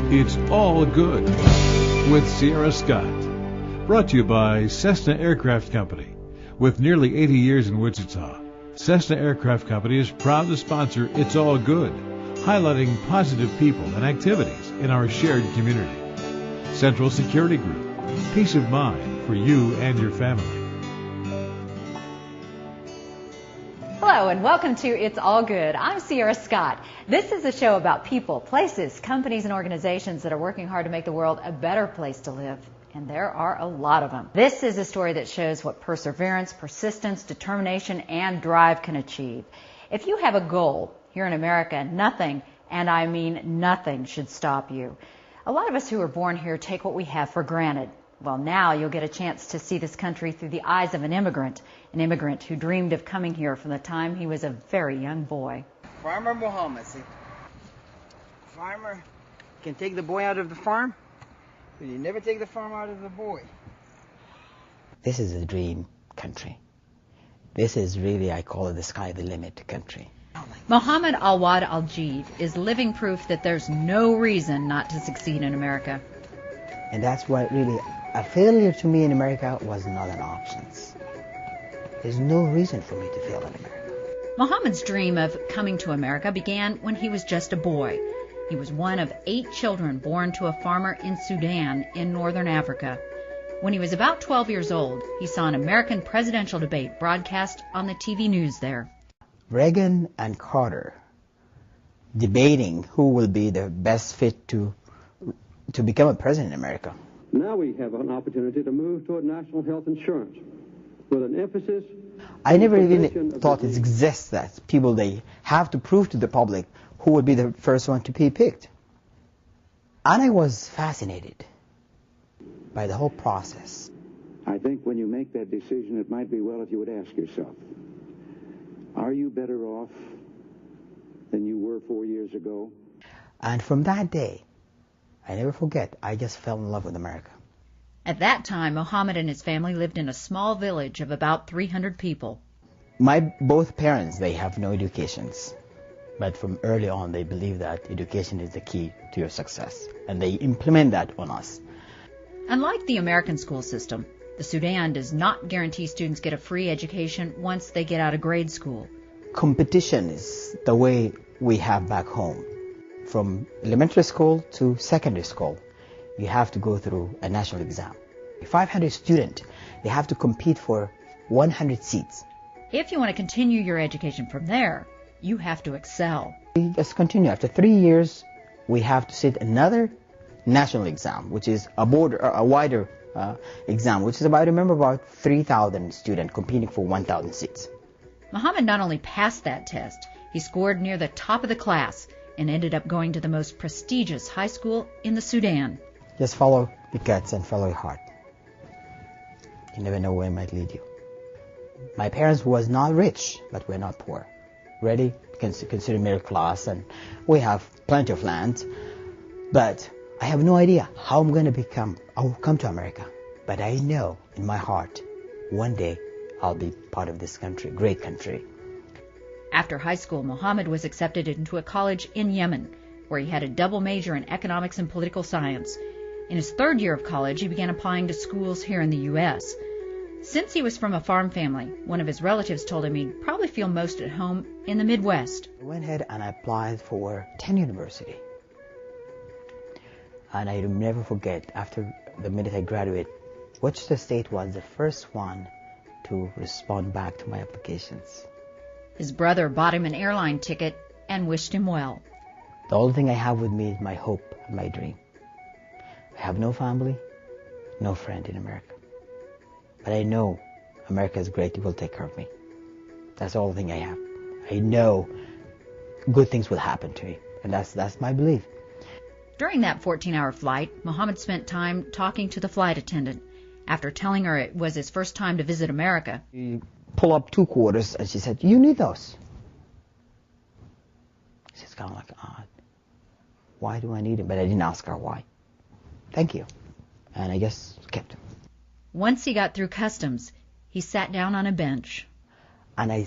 It's All Good with Sierra Scott. Brought to you by Cessna Aircraft Company. With nearly 80 years in Wichita, Cessna Aircraft Company is proud to sponsor It's All Good, highlighting positive people and activities in our shared community. Central Security Group, peace of mind for you and your family. Hello and welcome to It's All Good. I'm Sierra Scott. This is a show about people, places, companies, and organizations that are working hard to make the world a better place to live. And there are a lot of them. This is a story that shows what perseverance, persistence, determination, and drive can achieve. If you have a goal here in America, nothing, and I mean nothing, should stop you. A lot of us who are born here take what we have for granted. Well, now you'll get a chance to see this country through the eyes of an immigrant who dreamed of coming here from the time he was a very young boy. Farmer Mohamad. See, farmer can take the boy out of the farm, but you never take the farm out of the boy. This is a dream country. This is really, I call it the sky the limit country. Mohamad Awad-Eljied is living proof that there's no reason not to succeed in America. And that's what really, a failure to me in America was not an option. There's no reason for me to fail in America. Mohamad's dream of coming to America began when he was just a boy. He was one of 8 children born to a farmer in Sudan in northern Africa. When he was about 12 years old, he saw an American presidential debate broadcast on the TV news there. Reagan and Carter debating who will be the best fit to become a president in America. Now we have an opportunity to move toward national health insurance with an emphasis. I never even thought it exists that people, they have to prove to the public who would be the first one to be picked. And I was fascinated by the whole process. I think when you make that decision, it might be well if you would ask yourself, are you better off than you were 4 years ago? And from that day, I never forget, I just fell in love with America. At that time, Mohamad and his family lived in a small village of about 300 people. My both parents, they have no educations. But from early on, they believe that education is the key to your success. And they implement that on us. Unlike the American school system, the Sudan does not guarantee students get a free education once they get out of grade school. Competition is the way we have back home. From elementary school to secondary school, you have to go through a national exam. 500 students, they have to compete for 100 seats. If you want to continue your education from there, you have to excel. We just continue. After 3 years, we have to sit another national exam, which is a wider exam, which is about 3,000 students competing for 1,000 seats. Mohamad not only passed that test, he scored near the top of the class and ended up going to the most prestigious high school in the Sudan. Just follow your guts and follow your heart. You never know where it might lead you. My parents was not rich, but we're not poor. Ready? Consider middle class, and we have plenty of land. But I have no idea how I'm going to I'll come to America. But I know in my heart, one day I'll be part of this country, great country. After high school, Mohamad was accepted into a college in Yemen, where he had a double major in economics and political science. In his 3rd year of college, he began applying to schools here in the U.S. Since he was from a farm family, one of his relatives told him he'd probably feel most at home in the Midwest. I went ahead and I applied for 10 university. And I will never forget, after the minute I graduated, Wichita State was the first one to respond back to my applications. His brother bought him an airline ticket and wished him well. The only thing I have with me is my hope and my dream. I have no family, no friend in America. But I know America is great, it will take care of me. That's the only thing I have. I know good things will happen to me, and that's my belief. During that 14-hour flight, Mohamad spent time talking to the flight attendant. After telling her it was his first time to visit America, She pulled up 2 quarters and she said, "You need those." It's kind of like odd. Why do I need it? But I didn't ask her why. Thank you. And I just kept them. once he got through customs, he sat down on a bench. And I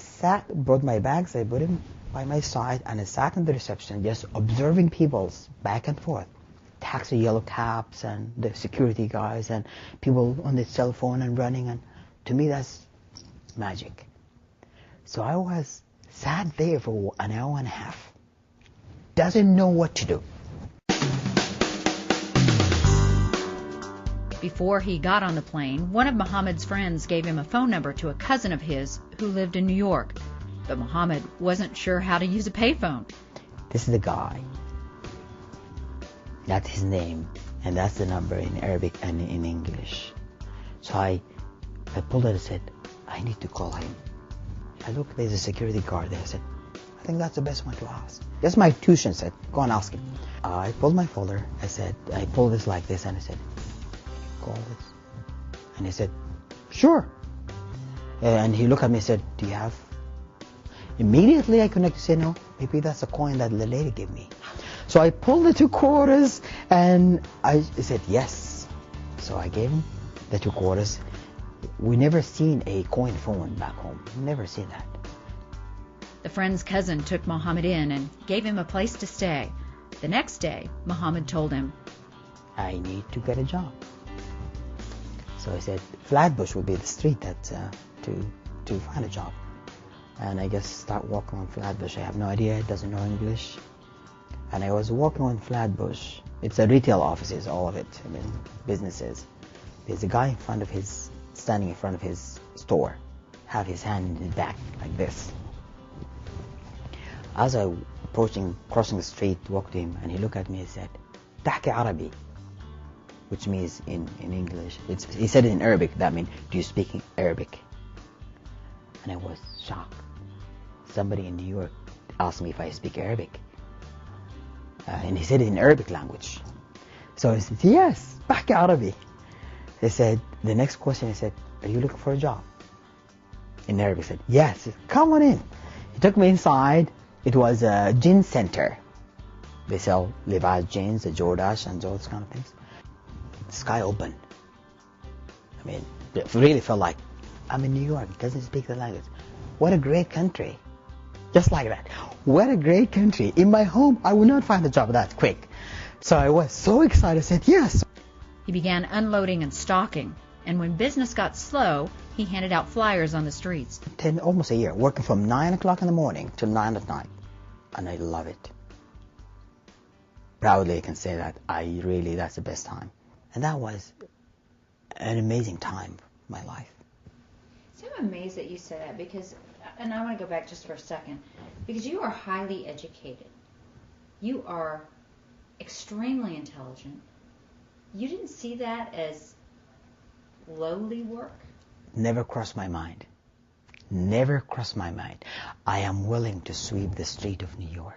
brought my bags, I put him by my side, and I sat in the reception just observing people's back and forth. taxi yellow cabs and the security guys and people on the cell phone and running, and to me that's magic. So I sat there for an hour and a half, doesn't know what to do. Before he got on the plane, one of Mohamad's friends gave him a phone number to a cousin of his who lived in New York. But Mohamad wasn't sure how to use a payphone. This is the guy. That's his name, and that's the number in Arabic and in English. So I pulled it and said, I need to call him. I looked, there's a security guard there. I said, I think that's the best one to ask. That's my tuition said, go and ask him. I pulled my folder, I pulled this like this, and I said, call this. And he said, sure. And he looked at me and said, do you have? Immediately I connected to say, no, maybe that's a coin that the lady gave me. So I pulled the 2 quarters and I said, yes. So I gave him the 2 quarters. We never seen a coin phone back home. Never seen that. The friend's cousin took Mohamad in and gave him a place to stay. The next day, Mohamad told him, I need to get a job. So I said, Flatbush would be the street that to find a job. And I just start walking on Flatbush. I have no idea, it doesn't know English. And I was walking on Flatbush. It's a retail offices, all of it, I mean, businesses. There's a guy standing in front of his store, have his hand in his back like this. As I crossing the street, walked to him, and he looked at me and said, "Tahki Arabi," which means in English. He said it in Arabic. That means, do you speak Arabic? And I was shocked. Somebody in New York asked me if I speak Arabic. And he said it in Arabic language. So I said, yes, Tahki Arabi. He said, the next question, he said, are you looking for a job? In Arabic, I said, yes, come on in. He took me inside. It was a jean center. They sell Levi's jeans, the Jordache, and those kind of things. The sky opened. I mean, it really felt like I'm in New York. It doesn't speak the language. What a great country. Just like that. What a great country. In my home, I would not find a job that quick. So I was so excited. I said, yes. He began unloading and stocking. And when business got slow, he handed out flyers on the streets. Almost a year, working from 9 o'clock in the morning till 9 at night. And I love it. Proudly I can say that that's the best time. And that was an amazing time of my life. So I'm amazed that you said that because, and I want to go back just for a second, because you are highly educated. You are extremely intelligent. You didn't see that as lowly work? Never crossed my mind. Never crossed my mind. I am willing to sweep the street of New York.